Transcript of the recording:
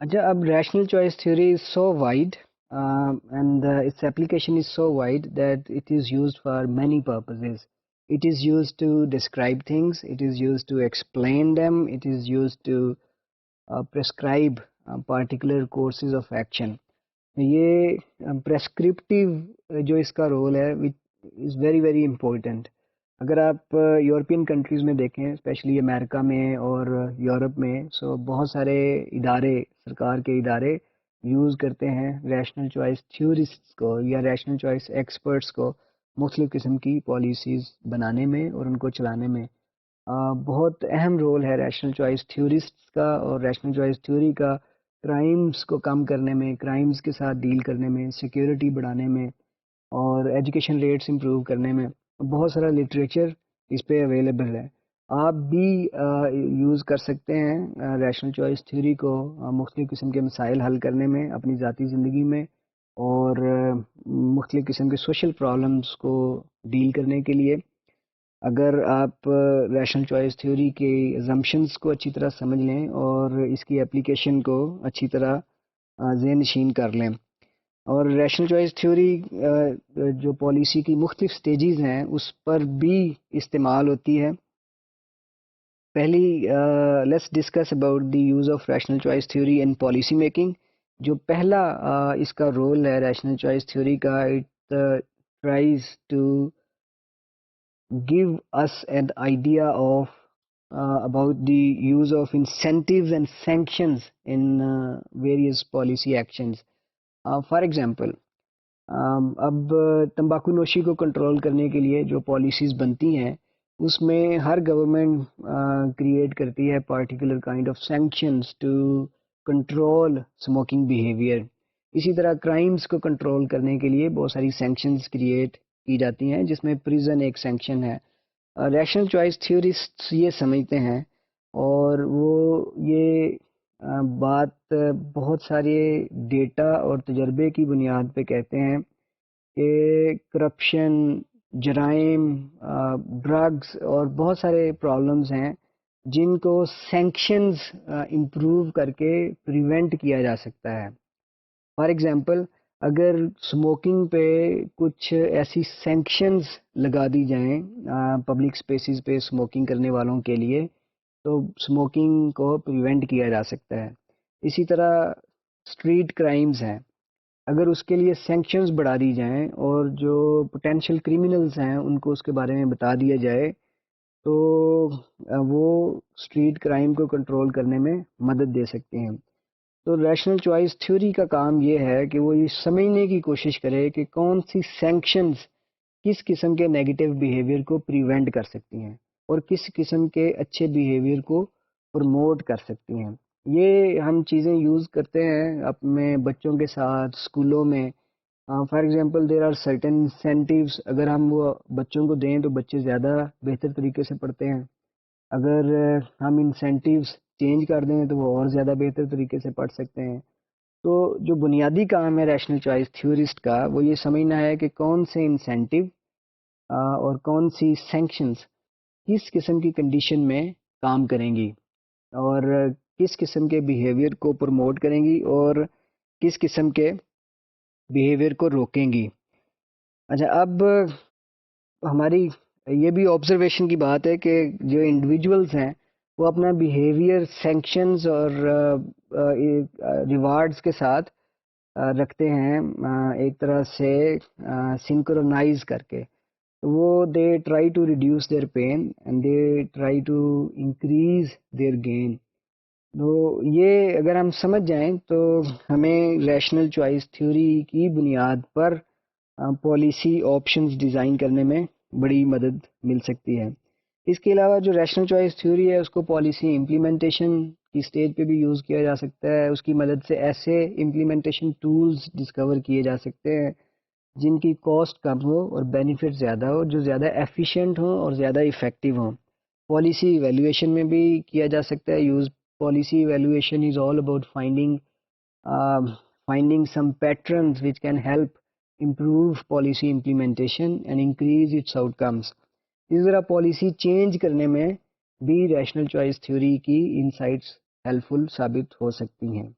اچھا اب rational choice theory is so wide and its application is so wide that it is used for many purposes. It is used to describe things, it is used to explain them, it is used to prescribe particular courses of action. یہ پریسکرپٹیو جو اس کا role ہے is very very important. اگر آپ European countries میں دیکھیں especially امریکہ میں اور یورپ میں، سو بہت سارے ادارے، سرکار کے ادارے یوز کرتے ہیں ریشنل چوائس تھیورسٹ کو یا ریشنل چوائس ایکسپرٹس کو مختلف قسم کی پالیسیز بنانے میں اور ان کو چلانے میں. بہت اہم رول ہے ریشنل چوائس تھیورسٹ کا اور ریشنل چوائس تھیوری کا کرائمز کو کم کرنے میں، کرائمز کے ساتھ ڈیل کرنے میں، سیکیورٹی بڑھانے میں اور ایجوکیشن ریٹس امپروو کرنے میں. بہت سارا لٹریچر اس پہ اویلیبل ہے. آپ بھی یوز کر سکتے ہیں ریشنل چوائس تھیوری کو مختلف قسم کے مسائل حل کرنے میں اپنی ذاتی زندگی میں، اور مختلف قسم کے سوشل پرابلمس کو ڈیل کرنے کے لیے. اگر آپ ریشنل چوائس تھیوری کے ازمپشنس کو اچھی طرح سمجھ لیں اور اس کی اپلیکیشن کو اچھی طرح ذہن نشین کر لیں. اور ریشنل چوائس تھیوری جو پالیسی کی مختلف سٹیجز ہیں اس پر بھی استعمال ہوتی ہے. پہلی let's discuss about the use of rational choice theory in policy making. جو پہلا اس کا رول ہے ریشنل چوائس تھیوری کا، it tries to give us an idea of about the use of incentives and sanctions in various policy actions. For example, اب تمباکو نوشی کو کنٹرول کرنے کے لیے جو پالیسیز بنتی ہیں اس میں ہر گورنمنٹ کریٹ کرتی ہے particular kind of sanctions to control smoking behaviour. اسی طرح کرائمز کو کنٹرول کرنے کے لیے بہت ساری سینکشنز کریٹ کی جاتی ہیں جس میں پریزن ایک سینکشن ہے. ریشنل چوائس تھیورسٹ یہ سمجھتے ہیں اور وہ یہ بات بہت سارے ڈیٹا اور تجربے کی بنیاد پہ کہتے ہیں کہ کرپشن، جرائم، ڈرگز اور بہت سارے پرابلمز ہیں جن کو سینکشنز امپروو کر کے پریونٹ کیا جا سکتا ہے. فار ایگزامپل، اگر اسموکنگ پہ کچھ ایسی سینکشنز لگا دی جائیں پبلک اسپیسیز پہ اسموکنگ کرنے والوں کے لیے تو اسموکنگ کو پریونٹ کیا جا سکتا ہے. اسی طرح اسٹریٹ کرائمز ہیں، اگر اس کے لیے سینکشنز بڑھا دی جائیں اور جو پوٹینشیل کریمنلز ہیں ان کو اس کے بارے میں بتا دیا جائے تو وہ اسٹریٹ کرائم کو کنٹرول کرنے میں مدد دے سکتے ہیں. تو ریشنل چوائس تھیوری کا کام یہ ہے کہ وہ یہ سمجھنے کی کوشش کرے کہ کون سی سینکشنز کس قسم کے نیگیٹو بیہیویئر کو پریونٹ کر سکتی ہیں اور کس قسم کے اچھے بیہیویئر کو پروموٹ کر سکتی ہیں. یہ ہم چیزیں یوز کرتے ہیں اپنے بچوں کے ساتھ اسکولوں میں. For example there are certain incentives, اگر ہم وہ بچوں کو دیں تو بچے زیادہ بہتر طریقے سے پڑھتے ہیں. اگر ہم انسینٹیوز چینج کر دیں تو وہ اور زیادہ بہتر طریقے سے پڑھ سکتے ہیں. تو جو بنیادی کام ہے ریشنل چوائس تھیورسٹ کا وہ یہ سمجھنا ہے کہ کون سے انسینٹیو اور کون سی سینکشنز کس قسم کی کنڈیشن میں کام کریں گی اور کس قسم کے بیہیویئر کو پروموٹ کریں گی اور کس قسم کے بیہیویئر کو روکیں گی. اچھا اب ہماری یہ بھی آبزرویشن کی بات ہے کہ جو انڈیویجولز ہیں وہ اپنا بیہیویئر سینکشنز اور ریوارڈز کے ساتھ رکھتے ہیں ایک طرح سے سنکرونائز کر کے. وہ they try to reduce their pain and they try to increase their gain. تو یہ اگر ہم سمجھ جائیں تو ہمیں ریشنل چوائس تھیوری کی بنیاد پر پالیسی آپشنز ڈیزائن کرنے میں بڑی مدد مل سکتی ہے. اس کے علاوہ جو ریشنل چوائس تھیوری ہے اس کو پالیسی امپلیمنٹیشن کی سٹیج پہ بھی یوز کیا جا سکتا ہے. اس کی مدد سے ایسے امپلیمنٹیشن ٹولز ڈسکور کیے جا سکتے ہیں جن کی کاسٹ کم ہو اور بینیفٹ زیادہ ہو، جو زیادہ ایفیشینٹ ہوں اور زیادہ افیکٹو ہوں. پالیسی ایویلویشن میں بھی کیا جا سکتا ہے use. Policy evaluation is all about finding some patterns which can help improve policy implementation and increase its outcomes. اس طرح پالیسی چینج کرنے میں بھی ریشنل چوائس تھیوری کی انسائٹس ہیلپ فل ثابت ہو سکتی ہیں.